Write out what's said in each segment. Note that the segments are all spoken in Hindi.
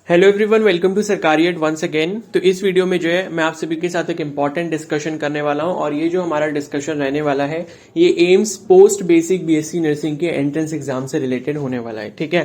Hello everyone, welcome to Sarkariyat once again. तो इस वीडियो में जो है मैं आप सभी के साथ एक इम्पॉर्टेंट डिस्कशन करने वाला हूं और ये जो हमारा डिस्कशन रहने वाला है ये AIIMS post basic BSc nursing के एंट्रेंस एग्जाम से रिलेटेड होने वाला है। ठीक है,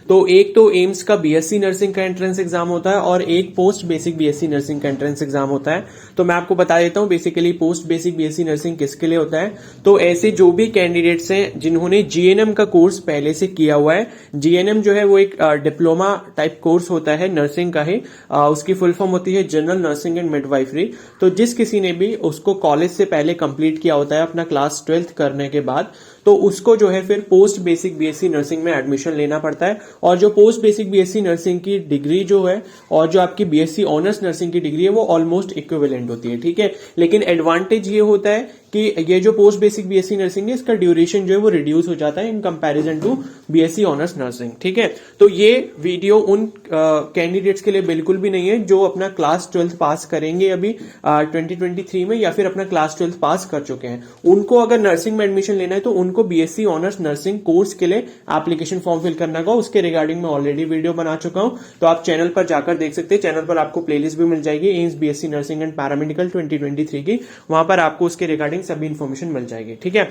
तो एक तो एम्स का बीएससी नर्सिंग का एंट्रेंस एग्जाम होता है और एक पोस्ट बेसिक बीएससी नर्सिंग का एंट्रेंस एग्जाम होता है। तो मैं आपको बता देता हूं basically post basic BSc nursing किसके लिए होता है। तो ऐसे जो भी कैंडिडेट्स हैं जिन्होंने जीएनएम का कोर्स पहले से किया हुआ है, जीएनएम जो है वो एक डिप्लोमा टाइप कोर्स होता है नर्सिंग का ही, उसकी फुल फॉर्म होती है जनरल नर्सिंग एंड मिडवाइफरी। तो जिस किसी ने भी उसको कॉलेज से पहले कंप्लीट किया होता है अपना क्लास 12th करने के बाद, तो उसको जो है फिर पोस्ट बेसिक बीएससी नर्सिंग में एडमिशन लेना पड़ता है। और जो पोस्ट बेसिक बीएससी नर्सिंग की डिग्री जो है और जो आपकी बीएससी ऑनर्स नर्सिंग की डिग्री है वो ऑलमोस्ट इक्विवेलेंट होती है। ठीक है, लेकिन एडवांटेज ये होता है कि ये जो पोस्ट बेसिक बीएससी नर्सिंग है इसका ड्यूरेशन जो है वो रिड्यूस हो जाता है in comparison to BSc honours nursing. ठीक है, तो ये वीडियो उन कैंडिडेट्स के लिए बिल्कुल भी नहीं है जो अपना क्लास 12th पास करेंगे अभी 2023 में या फिर अपना क्लास 12th पास कर चुके हैं। उनको अगर नर्सिंग में एडमिशन लेना है तो उनको बीएससी ऑनर्स नर्सिंग कोर्स के लिए एप्लीकेशन फॉर्म फिल करना होगा। उसके रिगार्डिंग मैं ऑलरेडी वीडियो बना चुका हूं, तो आप चैनल पर जाकर देख सकते हैं। चैनल पर आपको प्लेलिस्ट भी मिल जाएगी AIIMS BSc nursing and paramedical 2023 की, वहां पर आपको उसके रिगार्डिंग सभी इंफॉर्मेशन मिल जाएगी। ठीक है,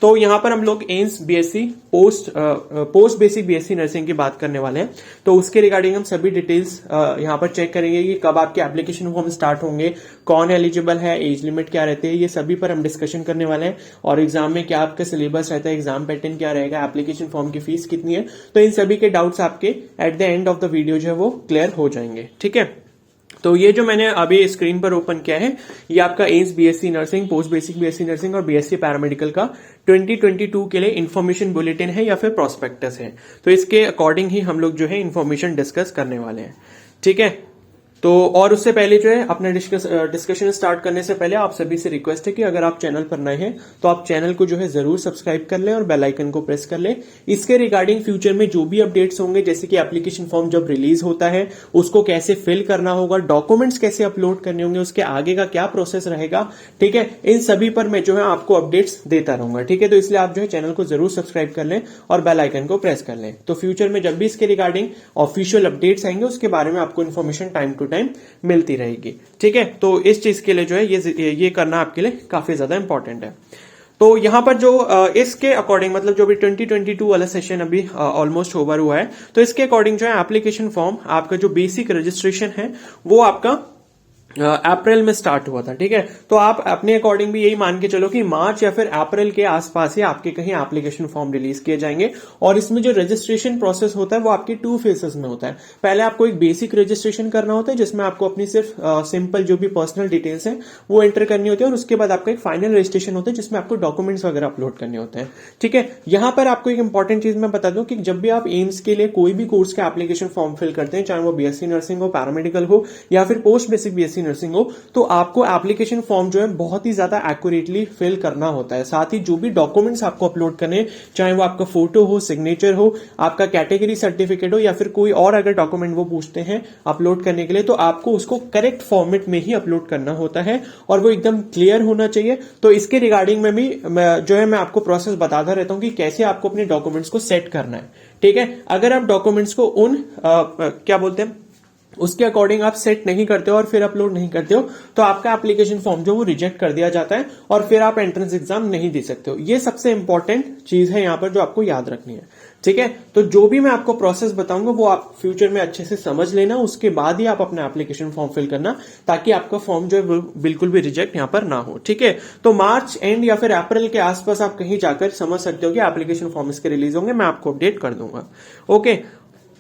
तो यहां पर हम लोग AIIMS BSc post basic BSc nursing की बात करने वाले हैं। तो उसके रिगार्डिंग हम सभी डिटेल्स यहां पर चेक करेंगे कि कब आपके एप्लीकेशन फॉर्म स्टार्ट होंगे, कौन एलिजिबल है, एज लिमिट क्या रहती है, ये सभी पर हम डिस्कशन करने वाले हैं। और एग्जाम में क्या आपका सिलेबस रहता है, एग्जाम पैटर्न क्या रहेगा, एप्लीकेशन फॉर्म की फीस कितनी है, तो इन सभी के डाउट्स आपके at the end of the video जो है वो क्लियर हो जाएंगे। ठीक है, तो ये जो मैंने अभी स्क्रीन पर ओपन किया है ये आपका AIIMS BSc nursing, post basic BSc nursing और बीएससी पैरामेडिकल का 2022 के लिए इन्फॉर्मेशन बुलेटिन है या फिर प्रोस्पेक्टस है। तो इसके अकॉर्डिंग ही हम लोग जो है इन्फॉर्मेशन डिस्कस करने वाले हैं। ठीक है, तो और उससे पहले जो है अपना डिस्कशन स्टार्ट करने से पहले आप सभी से रिक्वेस्ट है कि अगर आप चैनल पर नए हैं तो आप चैनल को जो है जरूर सब्सक्राइब कर लें और बेल आइकन को प्रेस कर लें। इसके रिगार्डिंग फ्यूचर में जो भी अपडेट्स होंगे, जैसे कि एप्लीकेशन फॉर्म जब रिलीज होता है उसको कैसे फिल करना होगा, डॉक्यूमेंट्स कैसे अपलोड करने होंगे, उसके आगे का क्या प्रोसेस रहेगा, ठीक है, इन सभी पर मैं जो है आपको अपडेट्स देता रहूंगा। ठीक है, तो इसलिए आप जो है चैनल को जरूर सब्सक्राइब कर लें और बेल आइकन को प्रेस कर लें। तो फ्यूचर में जब भी इसके रिगार्डिंग ऑफिशियल अपडेट्स आएंगे उसके बारे में आपको इन्फॉर्मेशन टाइम टू टाइम मिलती रहेगी। ठीक है, तो इस चीज के लिए जो है ये करना आपके लिए काफी ज्यादा इंपॉर्टेंट है। तो यहां पर जो इसके अकॉर्डिंग मतलब जो भी 2022 वाला सेशन अभी ऑलमोस्ट ओवर हुआ है, तो इसके अकॉर्डिंग जो है एप्लीकेशन फॉर्म आपका जो बेसिक रजिस्ट्रेशन है वो आपका अप्रैल में स्टार्ट हुआ था। ठीक है, तो आप अपने अकॉर्डिंग भी यही मान के चलो कि मार्च या फिर अप्रैल के आसपास ही आपके कहीं एप्लीकेशन फॉर्म रिलीज किए जाएंगे। और इसमें जो रजिस्ट्रेशन प्रोसेस होता है वो आपके 2 फेसेस में होता है। पहले आपको एक बेसिक रजिस्ट्रेशन करना होता है जिसमें आपको अपनी सिर्फ सिंपल जो भी पर्सनल डिटेल्स हैं वो एंटर करनी होती है और उसके बाद आपका एक फाइनल रजिस्ट्रेशन होता है जिसमें आपको डॉक्यूमेंट्स वगैरह अपलोड करने होते हैं। ठीक है, यहां पर आपको एक इंपॉर्टेंट चीज मैं बता दूं कि जब भी आप एम्स के लिए कोई भी कोर्स का एप्लीकेशन फॉर्म फिल करते हैं, चाहे वो बीएससी नर्सिंग हो, पैरामेडिकल हो या फिर पोस्ट बेसिक बीएससी नर्सिंग हो, तो आपको एप्लीकेशन फॉर्म जो है बहुत ही ज्यादा एक्यूरेटली फिल करना होता है। साथ ही जो भी डॉक्यूमेंट्स आपको अपलोड करने, चाहे वो आपका फोटो हो, सिग्नेचर हो, आपका कैटेगरी सर्टिफिकेट हो या फिर कोई और अगर डॉक्यूमेंट वो पूछते हैं अपलोड करने के लिए, तो आपको उसको करेक्ट फॉर्मेट में ही अपलोड करना होता है और वो एकदम क्लियर होना चाहिए। तो इसके रिगार्डिंग में भी मैं आपको प्रोसेस बताता रहता हूं कि कैसे आपको अपने डॉक्यूमेंट्स को सेट करना है। ठीक है, अगर आप डॉक्यूमेंट्स को क्या बोलते हैं उसके अकॉर्डिंग आप सेट नहीं करते हो और फिर अपलोड नहीं करते हो तो आपका एप्लीकेशन फॉर्म जो वो रिजेक्ट कर दिया जाता है और फिर आप एंट्रेंस एग्जाम नहीं दे सकते हो। ये सबसे इंपॉर्टेंट चीज है यहां पर जो आपको याद रखनी है। ठीक है, तो जो भी मैं आपको प्रोसेस बताऊंगा वो आप फ्यूचर में अच्छे से समझ लेना, उसके बाद ही आप अपना एप्लीकेशन फॉर्म फिल करना ताकि आपका फॉर्म जो है बिल्कुल भी रिजेक्ट यहां पर ना हो। ठीक है, तो मार्च एंड या फिर अप्रैल के आसपास आप कहीं जाकर समझ सकते हो कि एप्लीकेशन फॉर्म इसके रिलीज होंगे, मैं आपको अपडेट कर दूंगा। ओके,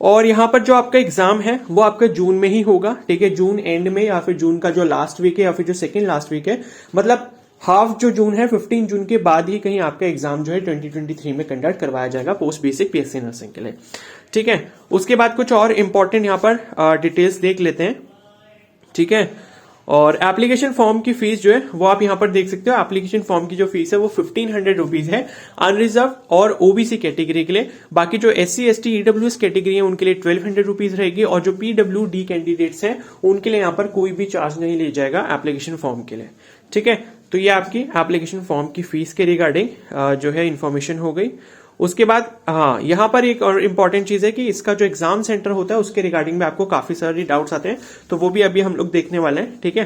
और यहां पर जो आपका एग्जाम है वो आपका जून में ही होगा। ठीक है, जून एंड में या फिर जून का जो लास्ट वीक है या फिर जो सेकेंड लास्ट वीक है, मतलब हाफ जो जून है 15 जून के बाद ही कहीं आपका एग्जाम जो है 2023 में कंडक्ट करवाया जाएगा पोस्ट बेसिक बीएससी नर्सिंग के लिए। ठीक है, उसके बाद कुछ और इंपॉर्टेंट यहां पर डिटेल्स देख लेते हैं। ठीक है, और एप्लीकेशन फॉर्म की फीस जो है वो आप यहां पर देख सकते हो। एप्लीकेशन फॉर्म की जो फीस है वो 1500 रुपीज है अनरिजर्व और ओबीसी कैटेगरी के लिए। बाकी जो एससी एसटी ईडब्ल्यूएस कैटेगरी है उनके लिए 1200 रुपीज रहेगी और जो पीडब्ल्यूडी कैंडिडेट्स हैं उनके लिए यहां पर कोई भी चार्ज नहीं लिया जाएगा एप्लीकेशन फॉर्म के लिए। ठीक है, तो ये आपकी एप्लीकेशन फॉर्म की फीस के रिगार्डिंग जो है इंफॉर्मेशन हो गई। उसके बाद हाँ, यहाँ पर एक और इम्पॉर्टेंट चीज है कि इसका जो एग्जाम सेंटर होता है उसके रिगार्डिंग में आपको काफी सारे डाउट्स आते हैं, तो वो भी अभी हम लोग देखने वाले हैं। ठीक है,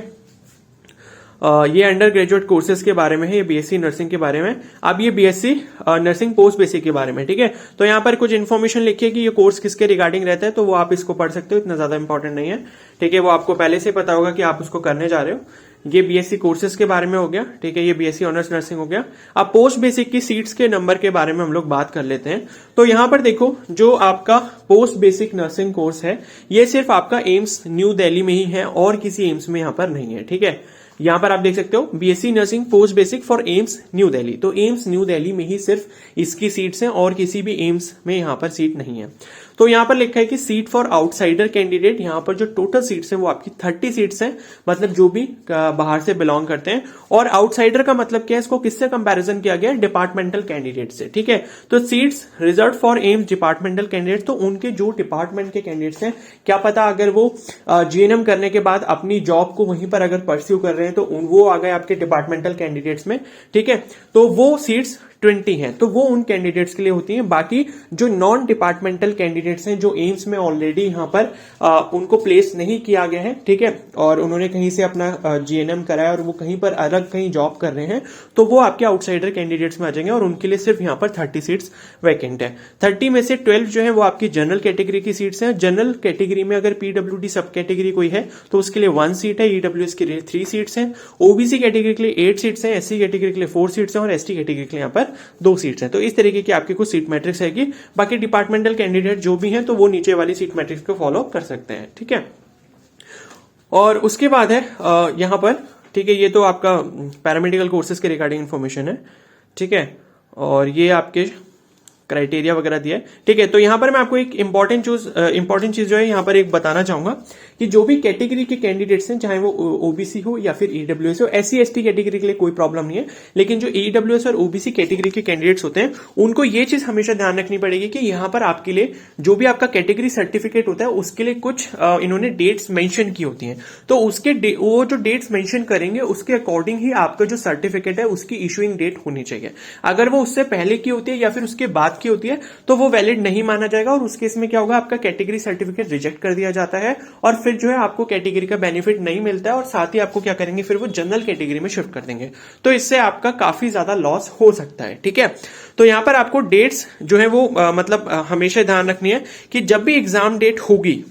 ये अंडर ग्रेजुएट कोर्सेज के बारे में है, ये बीएससी नर्सिंग के बारे में। अब ये बीएससी नर्सिंग पोस्ट बेसिक के बारे में। ठीक है, तो यहाँ पर कुछ इन्फॉर्मेशन लिखी है कि ये कोर्स किसके रिगार्डिंग रहता है, तो वो आप इसको पढ़ सकते हो, इतना ज्यादा इंपॉर्टेंट नहीं है। ठीक है, वो आपको पहले से पता होगा कि आप उसको करने जा रहे हो। ये बीएससी कोर्सेज के बारे में हो गया। ठीक है, ये बीएससी ऑनर्स नर्सिंग हो गया। अब पोस्ट बेसिक की सीट्स के नंबर के बारे में हम लोग बात कर लेते हैं। तो यहाँ पर देखो, जो आपका पोस्ट बेसिक नर्सिंग कोर्स है ये सिर्फ आपका एम्स न्यू दिल्ली में ही है और किसी एम्स में यहाँ पर नहीं है। ठीक है, यहां पर आप देख सकते हो BSc nursing post basic for AIIMS new Delhi, तो एम्स न्यू दिल्ली में ही सिर्फ इसकी सीट्स हैं और किसी भी एम्स में यहां पर सीट नहीं है। तो यहां पर लिखा है कि सीट फॉर आउटसाइडर कैंडिडेट, यहां पर जो टोटल सीट्स हैं वो आपकी 30 सीट्स हैं, मतलब जो भी बाहर से बिलोंग करते हैं। और आउटसाइडर का मतलब क्या है, इसको किससे कंपैरिजन किया गया है, डिपार्टमेंटल कैंडिडेट से। ठीक है, तो seats reserve for AIIMS departmental candidate, तो उनके जो डिपार्टमेंट के कैंडिडेट्स हैं, क्या पता अगर वो जीएनएम करने के बाद अपनी जॉब को वहीं पर अगर परस्यू कर रहे हैं तो वो आ गए आपके डिपार्टमेंटल कैंडिडेट्स में। ठीक है, तो वो सीट्स 20 हैं, तो वो उन कैंडिडेट्स के लिए होती हैं। बाकी जो नॉन डिपार्टमेंटल कैंडिडेट्स हैं, जो एम्स में ऑलरेडी यहां पर उनको प्लेस नहीं किया गया है, ठीक है, और उन्होंने कहीं से अपना जीएनएम कराया और वो कहीं पर अलग कहीं जॉब कर रहे हैं, तो वो आपके आउटसाइडर कैंडिडेट्स में आ जाएंगे और उनके लिए सिर्फ यहां पर 30 सीट्स वैकेंट है। 30 में से 12 जो है वो आपकी जनरल कैटेगरी की सीट्स हैं। जनरल कैटेगरी में अगर पीडब्ल्यूडी सब कैटेगरी कोई है तो उसके लिए 1 सीट है, ईडब्ल्यूएस के लिए 3 सीट्स हैं, ओबीसी कैटेगरी के लिए 8 सीट्स हैं, एससी कैटेगरी के लिए 4 सीट्स हैं और एसटी कैटेगरी के लिए यहाँ पर 2 सीट्स हैं। तो इस तरीके की आपकी कुछ सीट मैट्रिक्स है कि बाकी डिपार्टमेंटल कैंडिडेट जो भी हैं तो वो नीचे वाली सीट मैट्रिक्स को फॉलो कर सकते हैं। ठीक है, और उसके बाद है यहां पर, ठीक है, ये तो आपका पैरामेडिकल कोर्सेज के रिगार्डिंग इन्फॉर्मेशन है। ठीक है, और ये आपके क्राइटेरिया वगैरह दिया है। ठीक है, तो यहां पर मैं आपको एक इंपॉर्टेंट चीज जो है यहां पर एक बताना चाहूंगा कि जो भी कैटेगरी के कैंडिडेट्स हैं, चाहे वो ओबीसी हो या फिर ईडब्ल्यूएस हो, एससी एसटी कैटेगरी के लिए कोई प्रॉब्लम नहीं है, लेकिन जो ईडब्ल्यूएस और ओबीसी कैटेगरी के कैंडिडेट्स होते हैं उनको ये चीज हमेशा ध्यान रखनी पड़ेगी कि यहां पर आपके लिए जो भी आपका कैटेगरी सर्टिफिकेट होता है उसके लिए कुछ इन्होंने डेट्स मेंशन की होती हैं, तो उसके वो जो डेट्स मेंशन करेंगे उसके अकॉर्डिंग ही आपका जो सर्टिफिकेट है उसकी इशूइंग डेट होनी चाहिए। अगर वो उससे पहले की होती है या फिर उसके बाद की होती है तो वो वैलिड नहीं माना जाएगा और उस केस में क्या होगा, आपका कैटेगरी सर्टिफिकेट रिजेक्ट कर दिया जाता है और फिर जो है आपको कैटेगरी का बेनिफिट नहीं मिलता है और साथ ही आपको क्या करेंगे, फिर वो जनरल कैटेगरी में शिफ्ट कर देंगे, तो इससे आपका काफी ज्यादा लॉस हो सकता है। ठीक है, तो यहां पर आपको डेट्स जो है वो मतलब हमेशा ध्यान रखनी है कि जब भी एग्जाम डेट होगी,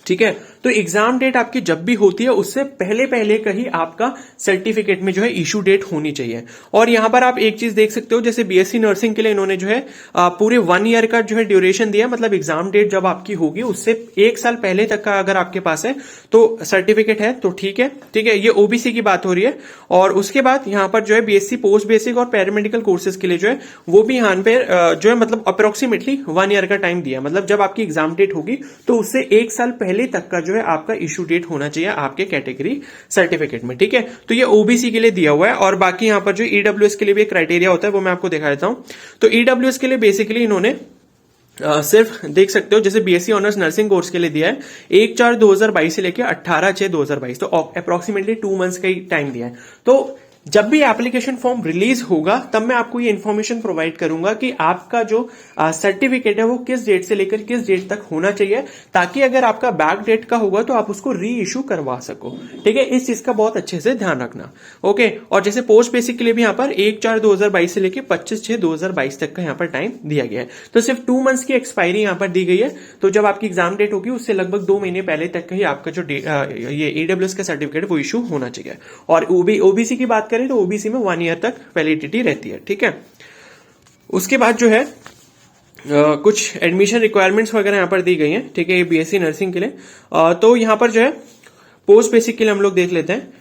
ठीक है, तो एग्जाम डेट आपकी जब भी होती है उससे पहले पहले का ही आपका सर्टिफिकेट में जो है इशू डेट होनी चाहिए। और यहां पर आप एक चीज देख सकते हो, जैसे बीएससी नर्सिंग के लिए इन्होंने जो है पूरे 1 ईयर का जो है ड्यूरेशन दिया, मतलब एग्जाम डेट जब आपकी होगी उससे 1 साल पहले तक का अगर आपके पास है तो सर्टिफिकेट है तो ठीक है। ठीक है, ये ओबीसी की बात हो रही है। और उसके बाद यहां पर जो है बीएससी पोस्ट बेसिक और पैरामेडिकल कोर्सेज के लिए जो है वो भी यहां पे जो है मतलब अप्रोक्सीमेटली 1 ईयर का टाइम दिया, मतलब जब आपकी एग्जाम डेट होगी तो उससे 1 साल पहले तक का जो है आपका इशू डेट होना चाहिए आपके कैटेगरी सर्टिफिकेट में। ठीक है, तो ये ओबीसी के लिए दिया हुआ है। और बाकी यहां पर जो ईडब्ल्यूएस के लिए भी एक क्राइटेरिया होता है वो मैं आपको दिखा देता हूं। तो ईडब्ल्यूएस के लिए बेसिकली इन्होंने सिर्फ देख सकते हो जैसे बीएससी ऑनर्स नर्सिंग कोर्स के लिए दिया है 1/4/2022 से लेकर 18/6/2022, तो अप्रोक्सीमेटली 2 मंथ्स का ही टाइम दिया है। तो जब भी एप्लीकेशन फॉर्म रिलीज होगा तब मैं आपको ये इन्फॉर्मेशन प्रोवाइड करूंगा कि आपका जो सर्टिफिकेट है वो किस डेट से लेकर किस डेट तक होना चाहिए, ताकि अगर आपका बैक डेट का होगा तो आप उसको री इशू करवा सको। ठीक है, इस चीज का बहुत अच्छे से ध्यान रखना। ओके, और जैसे पोस्ट बेसिक के लिए भी यहाँ पर 1/4/2022 से लेकर 25/6/2022 तक का यहाँ पर टाइम दिया गया है। तो सिर्फ 2 मंथ्स की एक्सपायरी यहाँ पर दी गई है। तो जब आपकी एग्जाम डेट होगी उससे लगभग 2 महीने पहले तक का ही आपका जो ये ईडब्ल्यूएस का सर्टिफिकेट वो इशू होना चाहिए। और ओबीसी की बात तो ओबीसी में 1 ईयर तक वैलिडिटी रहती है। ठीक है, उसके बाद जो है कुछ एडमिशन रिक्वायरमेंट्स वगैरह यहां पर दी गई हैं। ठीक है, ये बीएससी नर्सिंग के लिए तो यहां पर जो है पोस्ट बेसिक के लिए हम लोग देख लेते हैं।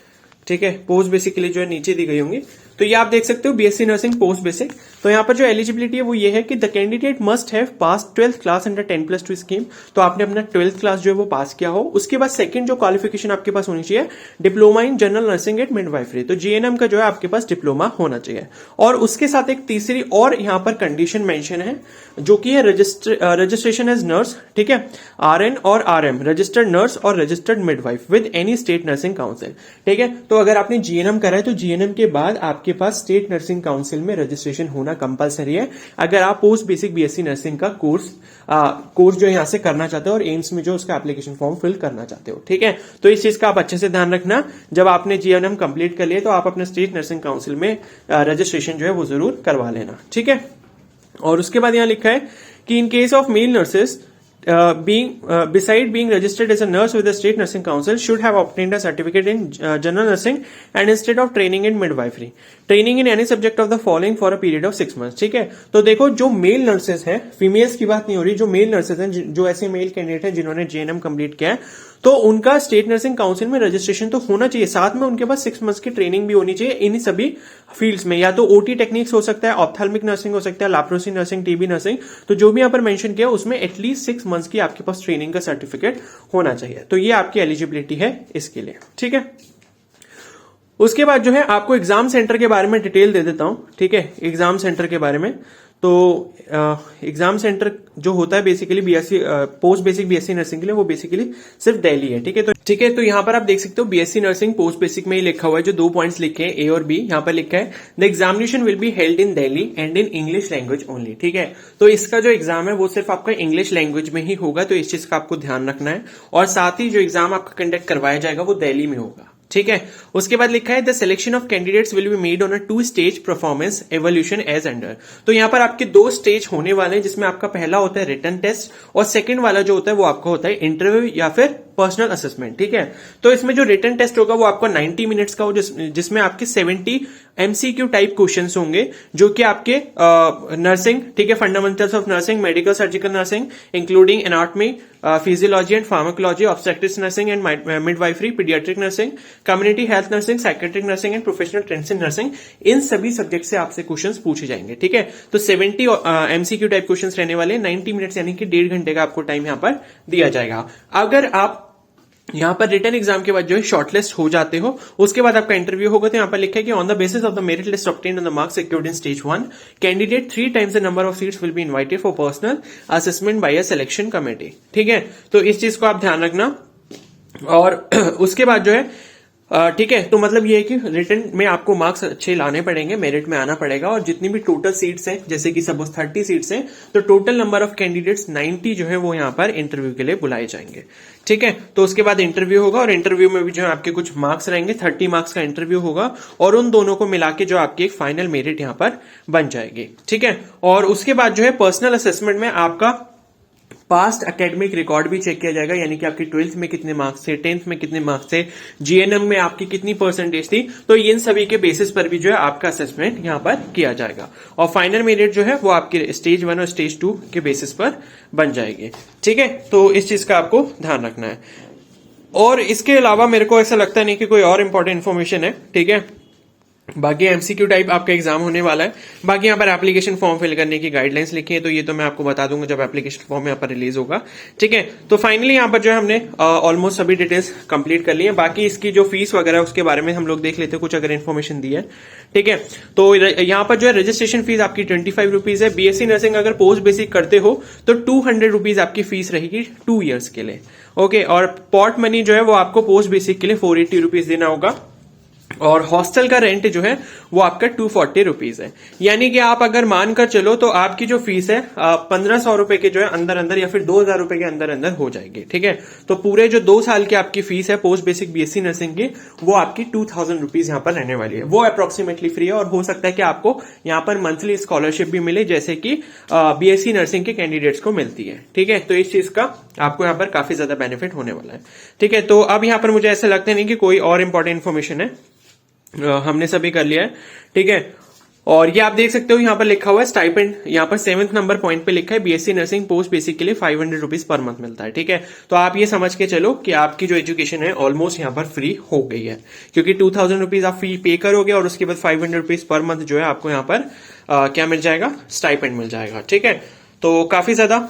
ठीक है, पोस्ट बेसिक के लिए जो है नीचे दी गई होंगी, तो ये आप देख सकते हो बीएससी नर्सिंग पोस्ट बेसिक। तो यहाँ पर जो एलिजिबिलिटी है वो ये है कि the candidate must have pass 12th class under 10+2 scheme, तो आपने अपना 12th क्लास जो है वो पास किया हो। उसके बाद सेकंड जो क्वालिफिकेशन आपके पास होनी चाहिए diploma in general nursing eight midwifery, तो जीएनएम का जो है आपके पास डिप्लोमा होना चाहिए। और उसके साथ एक तीसरी और यहाँ पर कंडीशन मेंशन है जो कि है रजिस्ट्रेशन एज नर्स। ठीक है, आरएन और आरएम, रजिस्टर्ड नर्स और registered midwife with any state nursing council. ठीक है, तो अगर आपने जीएनएम करा है तो जीएनएम के बाद आपके पास स्टेट नर्सिंग काउंसिल में रजिस्ट्रेशन होना कंपलसरी है अगर आप पोस्ट बेसिक बीएससी नर्सिंग का कोर्स जो यहां से करना चाहते हो और एम्स में जो उसका एप्लीकेशन फॉर्म फिल करना चाहते हो। ठीक है, तो इस चीज का आप अच्छे से ध्यान रखना। जब आपने जीएनएम कंप्लीट कर लिया तो आप अपने स्टेट नर्सिंग काउंसिल में रजिस्ट्रेशन जो है वो जरूर करवा लेना। ठीक है, और उसके बाद यहां लिखा है कि in case of male nurses beside being registered as a nurse with the state nursing council should have obtained a certificate in general nursing and instead of training in midwifery training in any subject of the following for a period of 6 months। ठीक है, तो देखो जो मेल नर्सेस हैं, फीमेल्स की बात नहीं हो रही, जो मेल नर्सेस हैं, जो ऐसे मेल कैंडिडेट हैं जिन्होंने जेएनएम कंप्लीट किया है, तो उनका स्टेट नर्सिंग काउंसिल में रजिस्ट्रेशन तो होना चाहिए, साथ में उनके पास 6 मंथ्स की ट्रेनिंग भी होनी चाहिए इन सभी फील्ड्स में। या तो ओटी टेक्निक्स हो सकता है, ऑप्थेल्मिक नर्सिंग हो सकता है, लैप्रोसी नर्सिंग, टीबी नर्सिंग, तो जो भी यहां पर मेंशन किया उसमें एटलीस्ट 6 मंथ्स की आपके पास ट्रेनिंग का सर्टिफिकेट होना चाहिए। तो ये आपकी एलिजिबिलिटी है इसके लिए। ठीक है, उसके बाद जो है आपको एग्जाम सेंटर के बारे में डिटेल दे देता हूं। ठीक है, एग्जाम सेंटर के बारे में, तो एग्जाम सेंटर जो होता है basically BSc post basic BSc nursing के लिए, वो बेसिकली सिर्फ दिल्ली है। ठीक है, तो यहां पर आप देख सकते हो बीएससी नर्सिंग पोस्ट बेसिक में ही लिखा हुआ है, जो 2 पॉइंट्स लिखे हैं ए और बी, यहां पर लिखा है the examination will be held in Delhi and in English language only. ठीक है, तो इसका जो एग्जाम है वो सिर्फ आपका इंग्लिश लैंग्वेज में ही होगा, तो इस चीज का आपको ध्यान रखना है। और साथ ही जो एग्जाम आपका कंडक्ट करवाया जाएगा वो दिल्ली में होगा। ठीक है, उसके बाद लिखा है the selection of candidates will be made on a 2 stage performance evaluation as under. तो यहां पर आपके 2 स्टेज होने वाले हैं, जिसमें आपका पहला होता है रिटन टेस्ट और सेकंड वाला जो होता है वो आपका होता है इंटरव्यू या फिर पर्सनल असेसमेंट। ठीक है, तो इसमें जो रिटन टेस्ट होगा वो आपका 90 मिनट्स का हो, जिसमें आपके 70 एमसीक्यू टाइप क्वेश्चंस होंगे, जो कि आपके नर्सिंग, ठीक है, fundamentals of nursing, medical surgical nursing including anatomy, physiology and pharmacology, obstetrics nursing and midwifery, paediatric nursing, community health nursing, psychiatric nursing and professional training nursing, इन सभी सब्जेक्ट से आपसे क्वेश्चंस पूछे जाएंगे। ठीक है, तो 70 एमसीक्यू टाइप क्वेश्चंस रहने वाले, 90 मिनट्स यानी कि 1.5 घंटे का आपको टाइम यहां पर दिया जाएगा। अगर आप यहां पर रिटन एग्जाम के बाद जो है शॉर्टलिस्ट हो जाते हो, उसके बाद आपका इंटरव्यू होगा, तो यहां पर लिखा है कि on the basis of the merit list obtained on the marks secured in stage 1 candidate 3 times the number of seats will be invited for personal assessment bye a selection committee. ठीक है, तो इस चीज को आप ध्यान रखना। और उसके बाद जो है ठीक है, तो मतलब ये है कि रिटन में आपको मार्क्स अच्छे लाने पड़ेंगे, मेरिट में आना पड़ेगा, और जितनी भी टोटल सीट्स हैं, जैसे कि सपोज 30 सीट्स हैं, तो टोटल नंबर ऑफ कैंडिडेट्स 90 जो है वो यहां पर इंटरव्यू के लिए बुलाए जाएंगे। ठीक है, तो उसके बाद इंटरव्यू होगा, और इंटरव्यू में भी जो है आपके कुछ मार्क्स रहेंगे, 30 मार्क्स का इंटरव्यू होगा, और उन दोनों को मिला के जो आपकी एक फाइनल मेरिट यहां पर बन जाएगी। ठीक है, और उसके बाद जो है पर्सनल असेसमेंट में आपका पास्ट एकेडमिक रिकॉर्ड भी चेक किया जाएगा, यानी कि आपकी 12th में कितने मार्क्स थे, 10th में कितने मार्क्स थे, जीएनएम में आपकी कितनी परसेंटेज थी, तो इन सभी के बेसिस पर भी जो है आपका असेसमेंट यहां पर किया जाएगा, और फाइनल मेरिट जो है वो आपके स्टेज 1 और स्टेज 2 के बेसिस पर बन जाएगी। ठीक है, तो इस चीज का आपको ध्यान रखना है। और इसके अलावा मेरे को ऐसा लगता नहीं कि कोई और इंपॉर्टेंट इन्फॉर्मेशन है। ठीक है, बाकी एमसीक्यू टाइप आपका एग्जाम होने वाला है। बाकी यहाँ पर एप्लीकेशन फॉर्म फिल करने की गाइडलाइंस लिखी है, तो ये तो मैं आपको बता दूंगा जब एप्लीकेशन फॉर्म यहाँ पर रिलीज होगा। ठीक है, तो फाइनली यहाँ पर जो है हमने ऑलमोस्ट सभी डिटेल्स कंप्लीट कर ली है। बाकी इसकी जो फीस वगैरह उसके बारे में हम लोग देख लेते हैं, कुछ अगर इन्फॉर्मेशन दी है। ठीक है, तो यहाँ पर जो है रजिस्ट्रेशन फीस आपकी 25 रुपीज है। बीएससी नर्सिंग अगर पोस्ट बेसिक करते हो तो 200 रुपीज आपकी फीस रहेगी 2 ईयर्स के लिए। ओके, और पॉट मनी जो है वो आपको पोस्ट बेसिक के लिए 480 रुपीज देना होगा, और हॉस्टल का रेंट जो है वो आपका 240 रुपीज है। यानी कि आप अगर मानकर चलो तो आपकी जो फीस है 1500 रुपए के जो है अंदर अंदर, या फिर 2000 रुपए के अंदर अंदर हो जाएगी। ठीक है, तो पूरे जो 2 साल की आपकी फीस है पोस्ट बेसिक बीएससी नर्सिंग की, वो आपकी 2000 रुपीज यहाँ पर रहने वाली है। वो अप्रोक्सीमेटली फ्री है, और हो सकता है कि आपको यहाँ पर मंथली स्कॉलरशिप भी मिले, जैसे कि बीएससी नर्सिंग के कैंडिडेट्स को मिलती है। ठीक है, तो इस चीज का आपको यहाँ पर काफी ज्यादा बेनिफिट होने वाला है। ठीक है, तो अब यहाँ पर मुझे ऐसा लगता नहीं कि कोई और इंपॉर्टेंट इन्फॉर्मेशन है, हमने सभी कर लिया है। ठीक है, और ये आप देख सकते हो यहाँ पर लिखा हुआ है स्टाइपेंड, यहाँ पर 7th नंबर पॉइंट पे लिखा है बीएससी नर्सिंग पोस्ट बेसिक के लिए 500 रुपीज पर मंथ मिलता है। ठीक है, तो आप ये समझ के चलो कि आपकी जो एजुकेशन है ऑलमोस्ट यहाँ पर फ्री हो गई है, क्योंकि 2000 रुपीज आप फी पे करोगे, और उसके बाद 500 रुपीज पर मंथ जो है आपको यहाँ पर क्या मिल जाएगा, स्टाइपेंड मिल जाएगा। ठीक है, तो काफी ज्यादा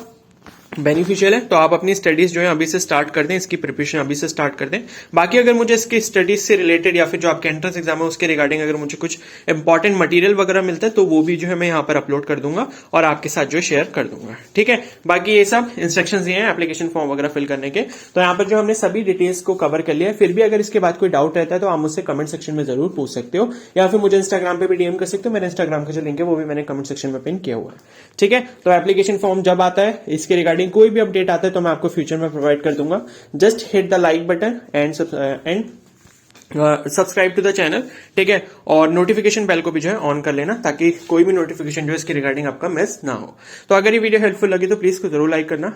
बेनिफिशियल है, तो आप अपनी स्टडीज जो है अभी से स्टार्ट कर दें, इसकी प्रिपरेशन अभी से स्टार्ट कर दें। बाकी अगर मुझे इसकी स्टडीज से रिलेटेड या फिर जो आपके एंट्रेंस एग्जाम है उसके रिगार्डिंग अगर मुझे कुछ इंपॉर्टेंट मटेरियल वगैरह मिलता है तो वो भी जो है मैं यहाँ पर अपलोड कर दूंगा और आपके साथ जो शेयर कर दूंगा, ठीक है। बाकी ये सब इंस्ट्रक्शंस दिए हैं एप्लीकेशन फॉर्म वगैरह फिल करने के, तो यहाँ पर जो हमने सभी डिटेल्स को कवर कर लिया है। फिर भी अगर इसके बाद कोई डाउट रहता है तो आप मुझसे कमेंट सेक्शन में जरूर पूछ सकते हो, या फिर मुझे इंस्टाग्राम पे भी डीएम कर सकते हो। मेरे इंस्टाग्राम का जो लिंक है वो भी मैंने कमेंट सेक्शन में पिन किया हुआ है, ठीक है। तो एप्लीकेशन फॉर्म जब आता है, इसके रिगार्डिंग कोई भी अपडेट आता है तो मैं आपको फ्यूचर में प्रोवाइड कर दूंगा। Just hit the like button and subscribe to the channel, ठीक है। और नोटिफिकेशन बेल को भी जो है ऑन कर लेना ताकि कोई भी नोटिफिकेशन जो है इसके रिगार्डिंग आपका मिस ना हो। तो अगर ये वीडियो हेल्पफुल लगी तो प्लीज को जरूर लाइक करना।